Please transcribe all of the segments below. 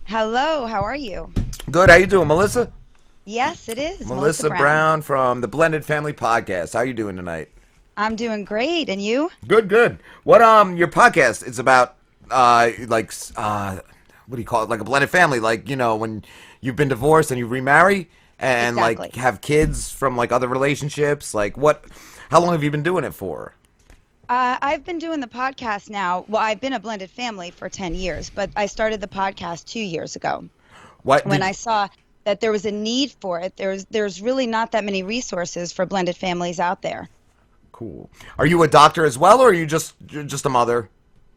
Hello, how are you? Good. How you doing, Melissa? Yes, it is Melissa Melissa Brown. Brown from the Blended Family Podcast. How you doing tonight? I'm doing great, and you? Good, good. What your podcast is about like what do you call it? Like a blended family, like, when you've been divorced and you remarry and like Exactly. have kids from like other relationships, like what how long have you been doing it for? I've been doing the podcast now. Well, I've been a blended family for 10 years, but I started the podcast 2 years ago What when did I saw that there was a need for it. There's really not that many resources for blended families out there. Cool. Are you a doctor as well, or are you just a mother?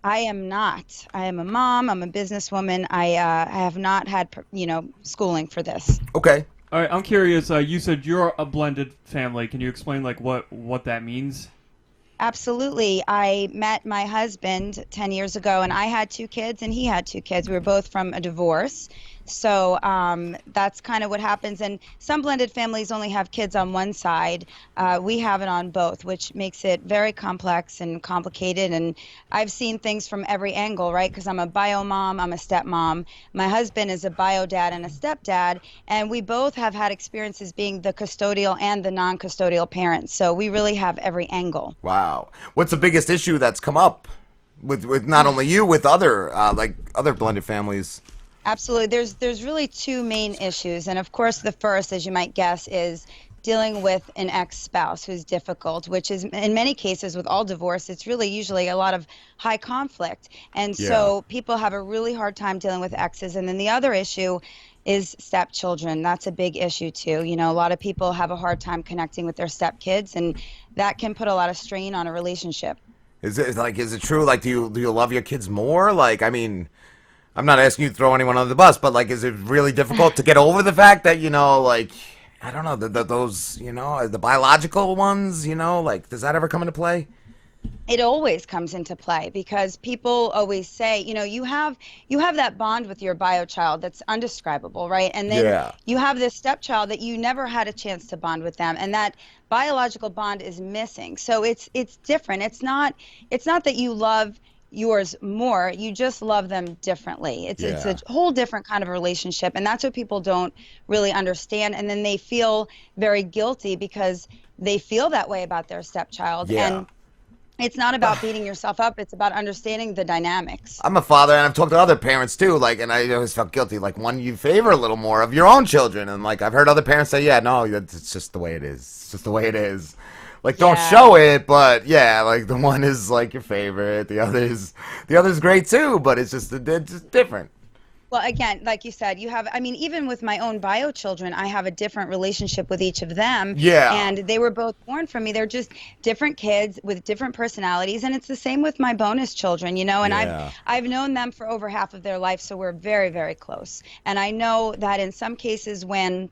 I am not. I am a mom. I'm a businesswoman. I have not had, schooling for this. Okay. All right, I'm curious. You said you're a blended family. Can you explain like what that means? Absolutely. I met my husband 10 years ago, and I had two kids, and he had two kids. We were both from a divorce. So that's kind of what happens. And some blended families only have kids on one side. We have it on both, which makes it very complex and complicated. And I've seen things from every angle, right? Because I'm a bio mom, I'm a stepmom. My husband is a bio dad and a stepdad. And we both have had experiences being the custodial and the non custodial parents. So we really have every angle. Wow. What's the biggest issue that's come up with not only you, with other like other blended families? Absolutely. There's really two main issues. And of course, the first, as you might guess, is dealing with an ex-spouse who's difficult, which is in many cases with all divorce, it's really usually a lot of high conflict. And Yeah. so people have a really hard time dealing with exes. And then the other issue is stepchildren. That's a big issue too. A lot of people have a hard time connecting with their stepkids, and that can put a lot of strain on a relationship. Is it true? Like, do you love your kids more? Like, I mean, I'm not asking you to throw anyone under the bus, but like, is it really difficult to get over the fact that like, I don't know, those, the biological ones, like, does that ever come into play? It always comes into play because people always say, you have that bond with your bio child that's undescribable, right? And then Yeah. you have this stepchild that you never had a chance to bond with them, and that biological bond is missing. So it's different. It's not that you love yours more, you just love them differently. It's a Yeah. whole different kind of relationship, and that's what people don't really understand. And then they feel very guilty because they feel that way about their stepchild. Yeah. And it's not about beating yourself up. It's about understanding the dynamics. I'm a father, and I've talked to other parents too. Like, and I always felt guilty. Like, one, you favor a little more of your own children, and like I've heard other parents say, "Yeah, no, it's just the way it is. It's just the way it is." Like, don't Yeah. show it, but yeah, like the one is like your favorite, the other's great too, but it's just different. Well, again, like you said, I mean, even with my own bio children, I have a different relationship with each of them. Yeah, And they were both born from me. They're just different kids with different personalities. And it's the same with my bonus children, and yeah, I've known them for over half of their life. So we're very, very close. And I know that in some cases when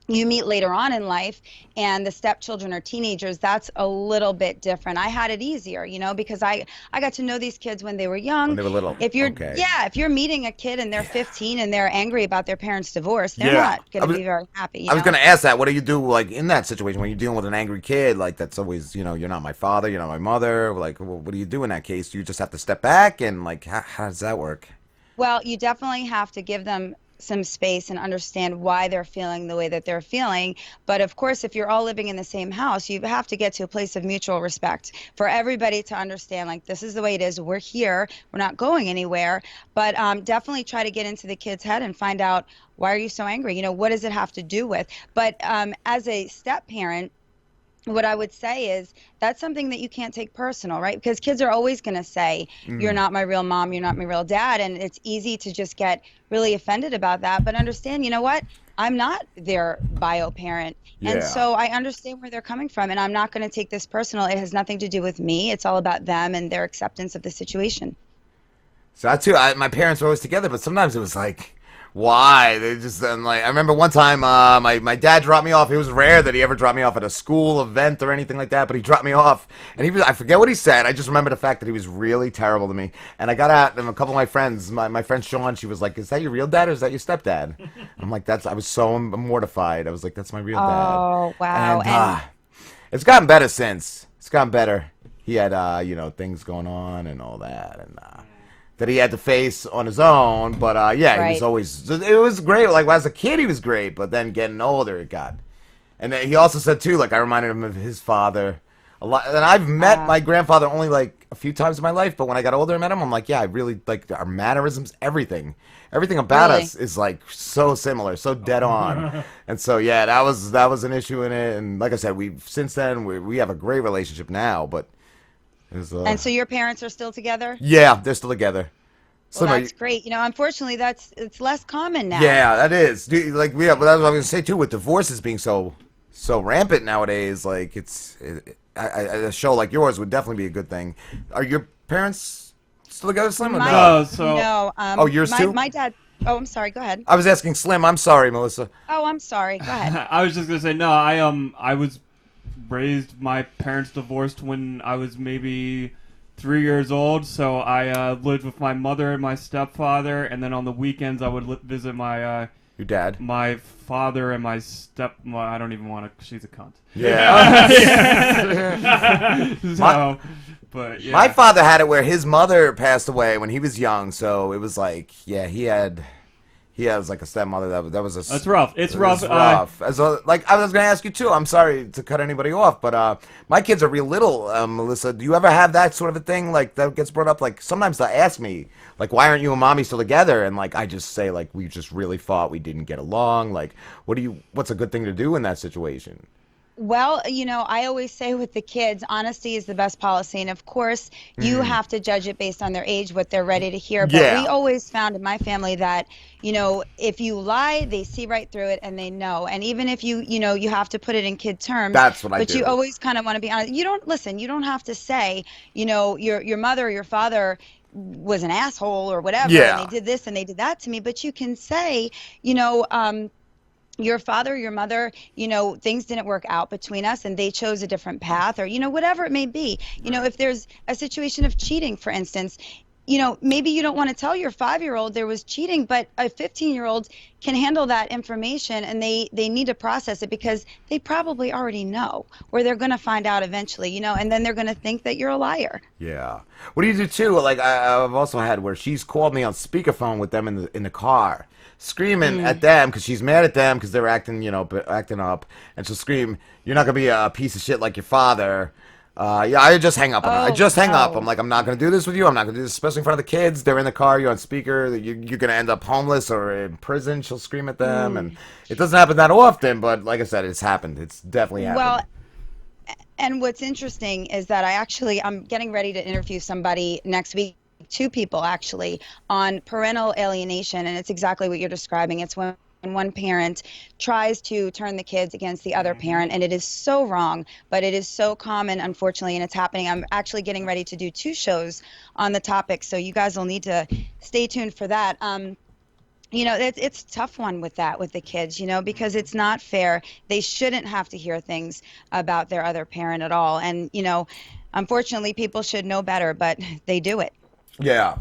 you meet later on in life and the stepchildren are teenagers, that's a little bit different. I had it easier, because I got to know these kids when they were when young. they were little. If you're Okay. Yeah, if you're meeting a kid and they're 15 and they're angry about their parents' divorce, they're Yeah, not going to be very happy, I was gonna ask that. What do you do like in that situation when you're dealing with an angry kid? Like, that's always, you're not my father, you're not my mother. Like, what do you do in that case? Do you just have to step back, and like, how does that work? Well, you definitely have to give them some space and understand why they're feeling the way that they're feeling. But of course, if you're all living in the same house, you have to get to a place of mutual respect for everybody to understand, like, this is the way it is. We're here. We're not going anywhere. But definitely try to get into the kid's head and find out, why are you so angry? What does it have to do with? But as a step parent, what I would say is that's something that you can't take personal, right? Because kids are always going to say, you're not my real mom, you're not my real dad. And it's easy to just get really offended about that. But understand, you know what? I'm not their bio parent. And Yeah. so I understand where they're coming from. And I'm not going to take this personal. It has nothing to do with me. It's all about them and their acceptance of the situation. So that too. My parents were always together, but sometimes it was like, why? They just like, I remember one time, my dad dropped me off. It was rare that he ever dropped me off at a school event or anything like that, but he dropped me off, and I forget what he said. I just remember the fact that he was really terrible to me. And I got out, and a couple of my friends, my friend Sean, she was like, "Is that your real dad or is that your stepdad?" I'm like, I was so mortified. I was like, "That's my real dad." Oh, wow. And And it's gotten better since. It's gotten better. He had things going on and all that, and that he had to face on his own. But yeah, he was Right. always. It was great. Like as a kid, he was great, but then getting older, it got. And then he also said too, like I reminded him of his father a lot. And I've met my grandfather only like a few times in my life, but when I got older and met him, I'm like, yeah, I really like our mannerisms, everything about Really? us is like so similar, so dead on. And so yeah, that was an issue in it. And like I said, since then we have a great relationship now, but it was, And so your parents are still together? yeah, they're still together. Well, So that's great. Unfortunately, it's less common now. yeah, that is. Like, yeah, but that's what I was gonna say too. With divorces being so rampant nowadays, like a show like yours would definitely be a good thing. Are your parents still together, Slim? Or My, no? no. Oh, yours too? My dad. Oh, I'm sorry. Go ahead. I was asking Slim. I'm sorry, Melissa. Oh, I'm sorry. Go ahead. I was just gonna say no. I was raised. My parents divorced when I was maybe 3 years old, so I lived with my mother and my stepfather, and then on the weekends I would visit my Your dad. my father and my I don't even want to. She's a cunt. Yeah. So, but yeah. My father had it where his mother passed away when he was young, so it was like, yeah, he has like a stepmother that was a. That's rough. It's rough. Rough. Like I was gonna ask you too. I'm sorry to cut anybody off, but my kids are real little. Melissa, do you ever have that sort of a thing like that gets brought up? Like sometimes they ask me, like, why aren't you and mommy still together? And like I just say like we just really thought we didn't get along. Like what's a good thing to do in that situation? Well, I always say with the kids, honesty is the best policy. And of course, you have to judge it based on their age, what they're ready to hear. But Yeah. we always found in my family that, if you lie, they see right through it and they know. And even if you have to put it in kid terms. That's what I But do. you always kind of want to be honest. You don't have to say, your mother or your father was an asshole or whatever. Yeah. And they did this and they did that to me. But you can say, your father, your mother, things didn't work out between us and they chose a different path or, whatever it may be. If there's a situation of cheating, for instance, maybe you don't want to tell your 5-year-old there was cheating, but a 15-year-old can handle that information and they need to process it because they probably already know or they're going to find out eventually, and then they're going to think that you're a liar. Yeah. What do you do too? Like I've also had where she's called me on speakerphone with them in the car, screaming at them because she's mad at them because they're acting up, and she'll scream, "You're not gonna be a piece of shit like your father." Yeah, I just hang up on her. I just hang up. no. I'm like, I'm not gonna do this with you. I'm not gonna do this, especially in front of the kids. They're in the car. You're on speaker. You're gonna end up homeless or in prison. She'll scream at them, and it doesn't happen that often. But like I said, it's happened. It's definitely happened. Well, and what's interesting is that I'm getting ready to interview somebody next week, two people actually, on parental alienation. And it's exactly what you're describing. It's when one parent tries to turn the kids against the other parent, and it is so wrong, but it is so common, unfortunately, and it's happening. I'm actually getting ready to do 2 shows on the topic, so you guys will need to stay tuned for that. It's a tough one with the kids, because it's not fair. They shouldn't have to hear things about their other parent at all. And, unfortunately, people should know better, but they do it. Yeah.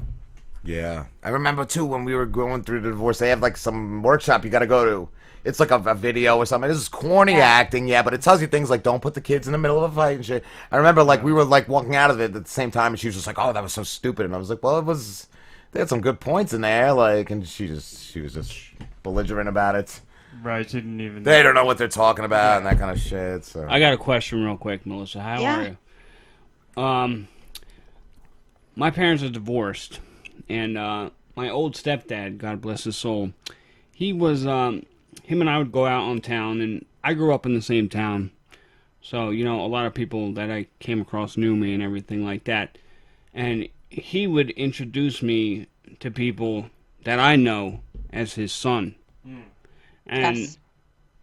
Yeah. I remember too when we were going through the divorce, they have like some workshop you got to go to. It's like a video or something. This is corny acting, yeah, but it tells you things like don't put the kids in the middle of a fight and shit. I remember like we were like walking out of it at the same time and she was just like, "Oh, that was so stupid." And I was like, "Well, they had some good points in there." Like, and she was just belligerent about it. Right, she didn't even. They don't know what they're talking about and that kind of shit. So I got a question real quick, Melissa. How are you? My parents are divorced, and my old stepdad, God bless his soul, he was, him and I would go out on town, and I grew up in the same town, so, a lot of people that I came across knew me and everything like that, and he would introduce me to people that I know as his son, and Yes.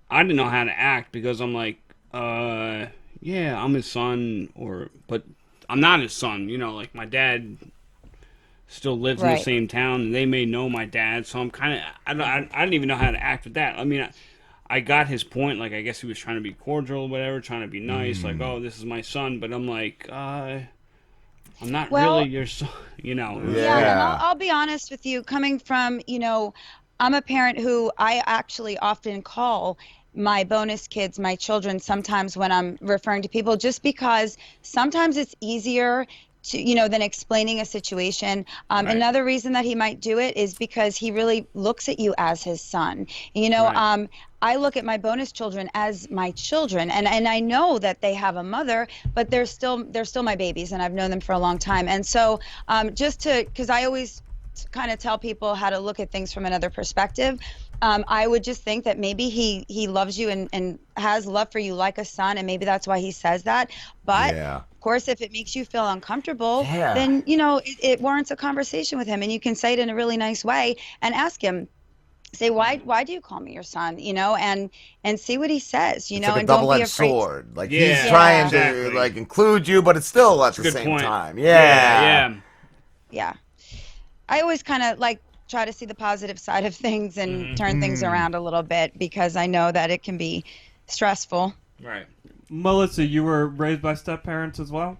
I didn't know how to act, because I'm like, yeah, I'm his son, but I'm not his son, like my dad still lives in the Right. same town, and they may know my dad, so I'm kind of, I didn't even know how to act with that. I mean, I got his point, like, I guess he was trying to be cordial or whatever, trying to be nice, like, oh, this is my son, but I'm like, I'm not Well- really your son, Yeah, and I'll be honest with you, coming from, I'm a parent who I actually often call my bonus kids, my children, sometimes when I'm referring to people, just because sometimes it's easier than explaining a situation. Right. Another reason that he might do it is because he really looks at you as his son. Right. I look at my bonus children as my children, and I know that they have a mother, but they're still my babies, and I've known them for a long time. And so because I always kind of tell people how to look at things from another perspective. I would just think that maybe he loves you and has love for you like a son, and maybe that's why he says that. But of course, if it makes you feel uncomfortable, then it warrants a conversation with him, and you can say it in a really nice way and ask him. Say, why do you call me your son? And see what he says, It's like a and don't be double-edged afraid. sword. Like Yeah. he's trying Exactly. to like include you, but it's still at the Good same point. time. Yeah. Yeah. I always kind of try to see the positive side of things and turn things around a little bit, because I know that it can be stressful. Right. Melissa, you were raised by step parents as well?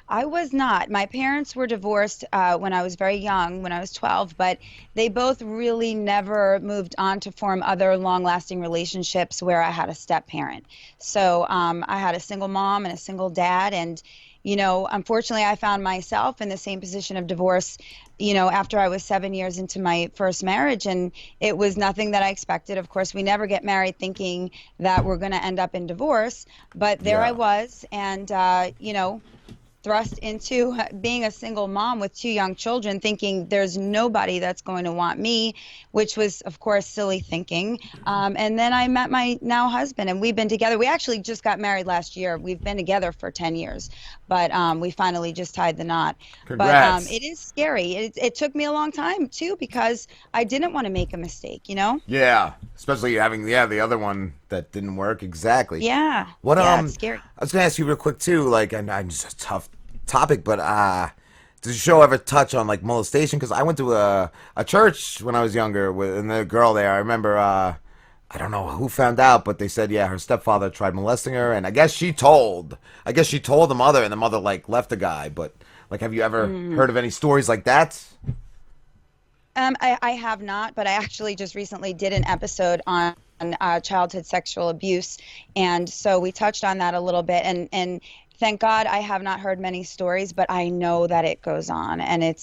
I was not. My parents were divorced when I was very young, when I was 12, but they both really never moved on to form other long-lasting relationships where I had a step parent. So I had a single mom and a single dad, and unfortunately, I found myself in the same position of divorce, after I was 7 years into my first marriage, and it was nothing that I expected. Of course, we never get married thinking that we're going to end up in divorce, but there I was, and, thrust into being a single mom with 2 young children, thinking there's nobody that's going to want me, which was, of course, silly thinking. And then I met my now husband, and we've been together. We actually just got married last year. We've been together for 10 years, but we finally just tied the knot. Congrats. But it is scary. It took me a long time, too, because I didn't want to make a mistake, Yeah, especially having the other one that didn't work exactly. Yeah. What it's scary. I was gonna ask you real quick too. Like, and it's a tough topic, but does the show ever touch on like molestation? Because I went to a church when I was younger with and the girl there. I remember I don't know who found out, but they said her stepfather tried molesting her, and I guess she told the mother, and the mother like left the guy. But like, have you ever heard of any stories like that? I have not, but I actually just recently did an episode on childhood sexual abuse, and so we touched on that a little bit, and thank God I have not heard many stories, but I know that it goes on, and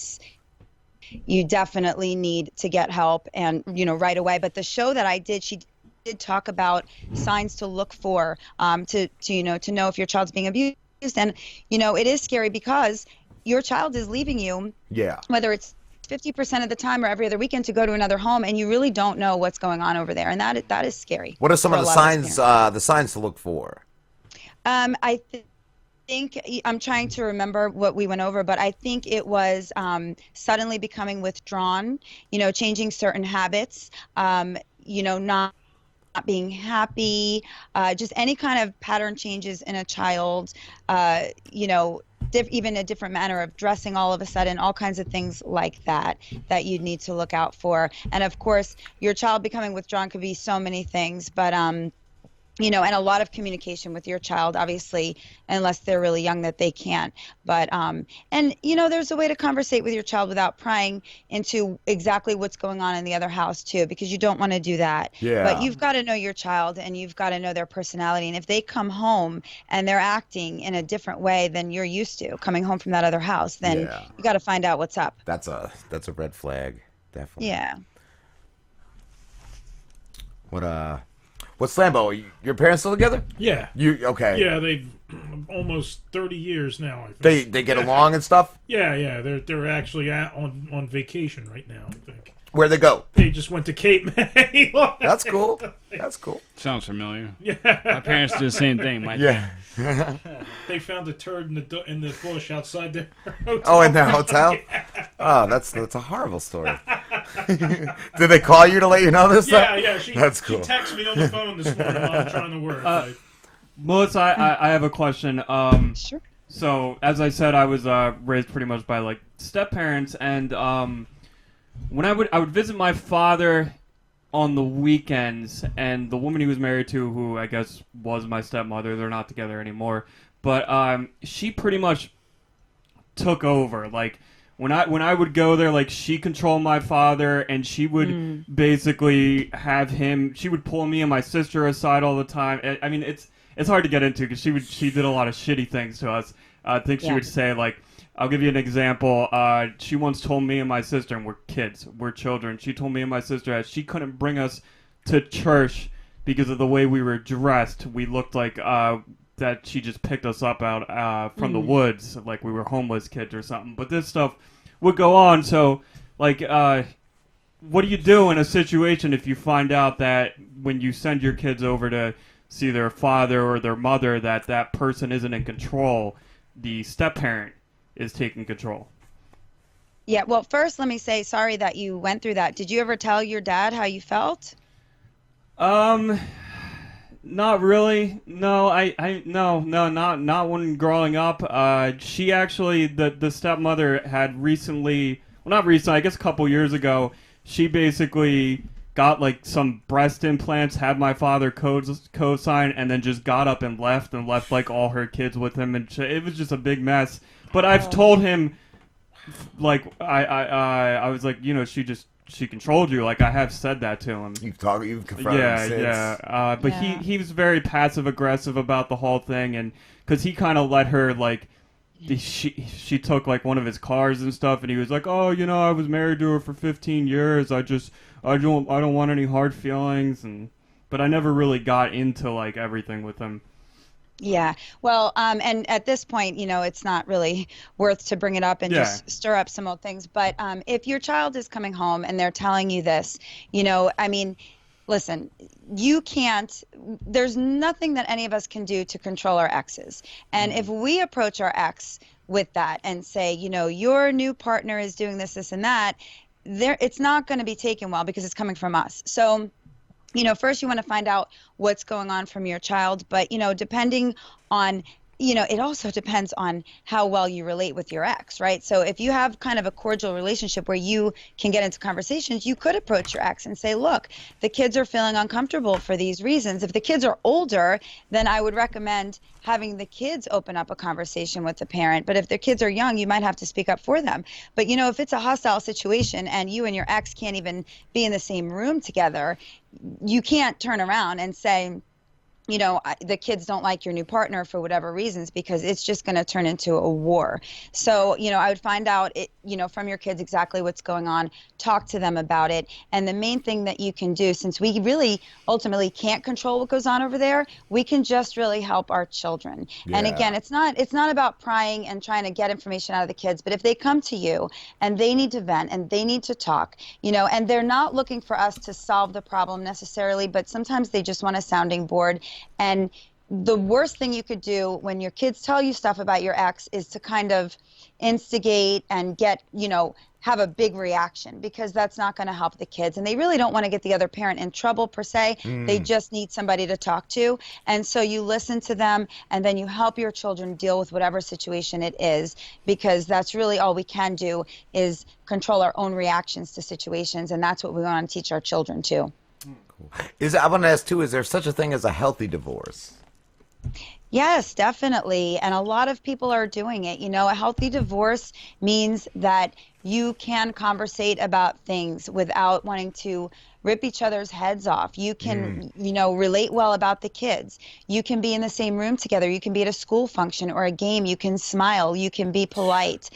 you definitely need to get help, and right away. But the show that I did, she did talk about signs to look for, to know if your child's being abused, and it is scary because your child is leaving you, whether it's 50% of the time or every other weekend, to go to another home, and you really don't know what's going on over there, and that is scary. What are some of the signs? Parents. The signs to look for? I think I'm trying to remember what we went over, but I think it was suddenly becoming withdrawn. Changing certain habits. Not being happy. Just any kind of pattern changes in a child. Even a different manner of dressing all of a sudden, all kinds of things like that you'd need to look out for. And of course, your child becoming withdrawn could be so many things, but and a lot of communication with your child, obviously, unless they're really young, that they can't. But there's a way to conversate with your child without prying into exactly what's going on in the other house too, because you don't want to do that. Yeah. But you've got to know your child, and you've got to know their personality. And if they come home and they're acting in a different way than you're used to, coming home from that other house, then you got to find out what's up. That's a red flag, definitely. Yeah. What's Slambo? Your parents still together? Yeah. You okay? Yeah, they've almost 30 years now. I think. They get along and stuff. Yeah. They're actually on vacation right now. I think. Where'd they go? They just went to Cape May. That's cool. That's cool. Sounds familiar. Yeah. My parents did the same thing. They found a turd in the bush outside their hotel. Oh, in their hotel? Oh, that's a horrible story. Did they call you to let you know this? Yeah. That's cool. She texted me on the phone this morning while I'm trying to work. Melissa, I have a question. Sure. So, as I said, I was raised pretty much by like step parents, and when I would visit my father on the weekends, and the woman he was married to, who I guess was my stepmother, they're not together anymore, but she pretty much took over. Like when I would go there, like she controlled my father, and she would basically have him. She would pull me and my sister aside all the time. I mean, it's hard to get into because she did a lot of shitty things to us. I think she would say like, I'll give you an example. She once told me and my sister, and we're kids, we're children. She told me and my sister that she couldn't bring us to church because of the way we were dressed. We looked like that she just picked us up out from the woods, like we were homeless kids or something. But this stuff would go on. So, like, what do you do in a situation if you find out that when you send your kids over to see their father or their mother, that person isn't in control, the step-parent is taking control? Yeah, well, first let me say sorry that you went through that. Did you ever tell your dad how you felt? Not really. No, not when growing up. She actually, the stepmother had recently, well, not recently, I guess a couple years ago, she basically got like some breast implants, had my father co-sign, and then just got up and left like all her kids with him, and it was just a big mess. But I've told him, like, I was like, she controlled you. Like, I have said that to him. You've confronted him since. But he was very passive aggressive about the whole thing, and because he kind of let her, like, she took like one of his cars and stuff, and he was like, oh, I was married to her for 15 years. I don't want any hard feelings, but I never really got into like everything with him. Yeah. Well, and at this point, it's not really worth to bring it up and just stir up some old things. But if your child is coming home and they're telling you this, I mean, listen, there's nothing that any of us can do to control our exes. And if we approach our ex with that and say, your new partner is doing this, this, and that, it's not going to be taken well because it's coming from us. So, first you want to find out what's going on from your child, but, depending on, it also depends on how well you relate with your ex, right? So if you have kind of a cordial relationship where you can get into conversations, you could approach your ex and say, look, the kids are feeling uncomfortable for these reasons. If the kids are older, then I would recommend having the kids open up a conversation with the parent. But if their kids are young, you might have to speak up for them. But, if it's a hostile situation and you and your ex can't even be in the same room together, you can't turn around and say, the kids don't like your new partner for whatever reasons, because it's just going to turn into a war. So, I would find out, from your kids exactly what's going on, talk to them about it. And the main thing that you can do, since we really ultimately can't control what goes on over there, we can just really help our children. Yeah. And again, it's not about prying and trying to get information out of the kids, but if they come to you and they need to vent and they need to talk, and they're not looking for us to solve the problem necessarily, but sometimes they just want a sounding board. And the worst thing you could do when your kids tell you stuff about your ex is to kind of instigate and get, have a big reaction, because that's not going to help the kids. And they really don't want to get the other parent in trouble per se. They just need somebody to talk to. And so you listen to them, and then you help your children deal with whatever situation it is, because that's really all we can do is control our own reactions to situations. And that's what we want to teach our children too. I want to ask too, is there such a thing as a healthy divorce? Yes, definitely. And a lot of people are doing it. A healthy divorce means that you can conversate about things without wanting to rip each other's heads off. You can, relate well about the kids. You can be in the same room together. You can be at a school function or a game. You can smile. You can be polite.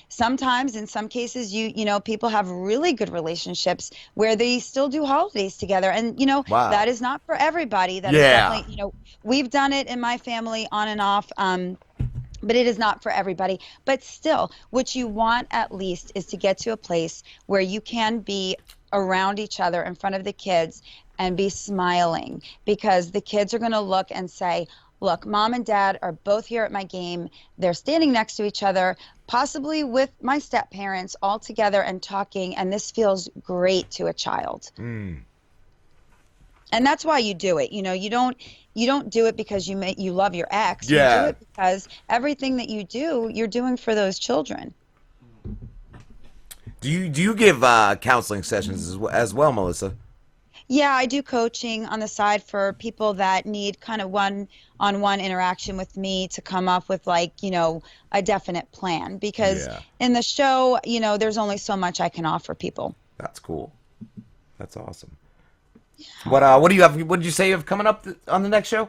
Sometimes, in some cases, people have really good relationships where they still do holidays together. And, wow. That is not for everybody. That is definitely, we've done it in my family on and off. But it is not for everybody. But still, what you want at least is to get to a place where you can be around each other in front of the kids and be smiling, because the kids are going to look and say, look, mom and dad are both here at my game. They're standing next to each other, possibly with my step parents, all together and talking, and this feels great to a child. And that's why you do it. You don't do it because you love your ex. Yeah. You do it because everything that you do, you're doing for those children. Do you give counseling sessions as well, Melissa? Yeah, I do coaching on the side for people that need kind of one-on-one interaction with me to come up with a definite plan, because in the show, there's only so much I can offer people. That's cool. What do you have? What did you say you have coming up on the next show?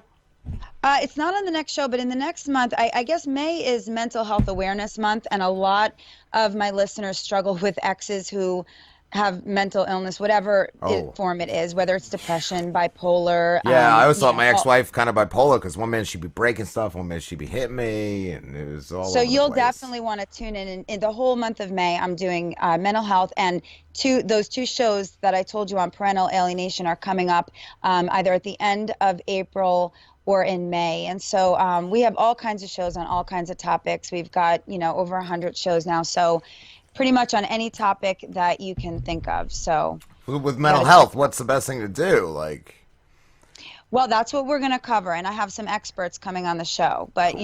It's not on the next show, but in the next month, I guess May is Mental Health Awareness Month, and a lot of my listeners struggle with exes who have mental illness, whatever form it is, whether it's depression, bipolar. Yeah, I always thought my ex-wife kind of bipolar because one minute she'd be breaking stuff, one minute she'd be hitting me, and it was all So over the you'll place. definitely want to tune in. In the whole month of May, I'm doing mental health, and those two shows that I told you on parental alienation are coming up either at the end of April or in May. And so we have all kinds of shows on all kinds of topics. We've got, over 100 shows now. So pretty much on any topic that you can think of. So with mental health, what's the best thing to do? Well, that's what we're going to cover. And I have some experts coming on the show. But,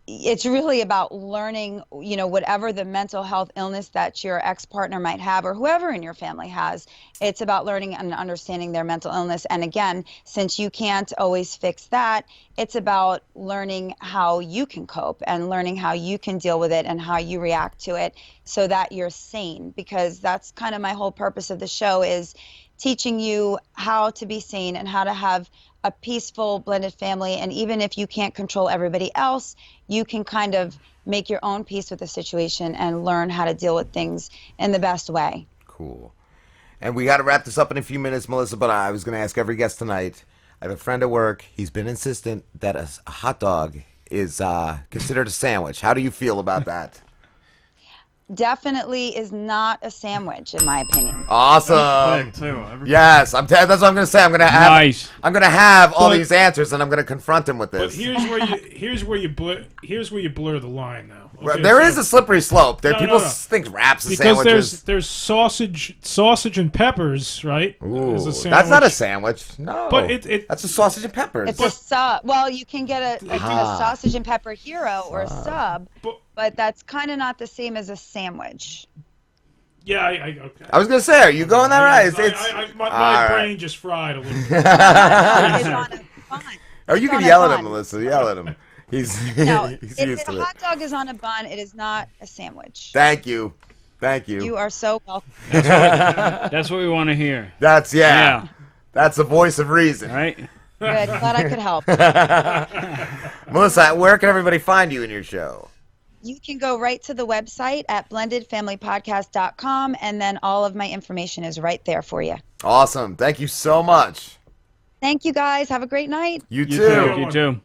it's really about learning, whatever the mental health illness that your ex-partner might have or whoever in your family has. It's about learning and understanding their mental illness. And again, since you can't always fix that, it's about learning how you can cope and learning how you can deal with it and how you react to it so that you're sane. Because that's kind of my whole purpose of the show, is teaching you how to be sane and how to have a peaceful blended family. And even if you can't control everybody else, you can kind of make your own peace with the situation and learn how to deal with things in the best way. Cool. And we got to wrap this up in a few minutes, Melissa, but I was going to ask every guest tonight. I have a friend at work. He's been insistent that a hot dog is considered a sandwich. How do you feel about that? Definitely is not a sandwich, in my opinion. Awesome. Too. Yes, that's what I'm going to say. I'm going to have Nice. I'm going to have all these answers, and I'm going to confront him with But this. here's where you blur the line now. Okay, There so- is a slippery slope. No, People no. think wraps are because sandwiches. there's sausage and peppers, right? Ooh, As a that's not a sandwich. sandwich. No, But it that's a sausage and peppers. It's a sub. Well, you can get a Ah. sausage and pepper hero or a sub, But- but that's kind of not the same as a sandwich. Yeah, okay. I was going to say, are you going that right? My all right. brain just fried a little bit. It's on a bun. Oh, you It's can on a yell at him, bun. Melissa. Yell at him. He's No, he's if used a to it. hot dog is on a bun, it is not a sandwich. Thank you. You are so welcome. That's what we want to hear. That's Yeah. That's the voice of reason. Right? Good. Glad I could help. Melissa, where can everybody find you in your show? You can go right to the website at blendedfamilypodcast.com, and then all of my information is right there for you. Awesome. Thank you so much. Thank you, guys. Have a great night. You You too. too. You too.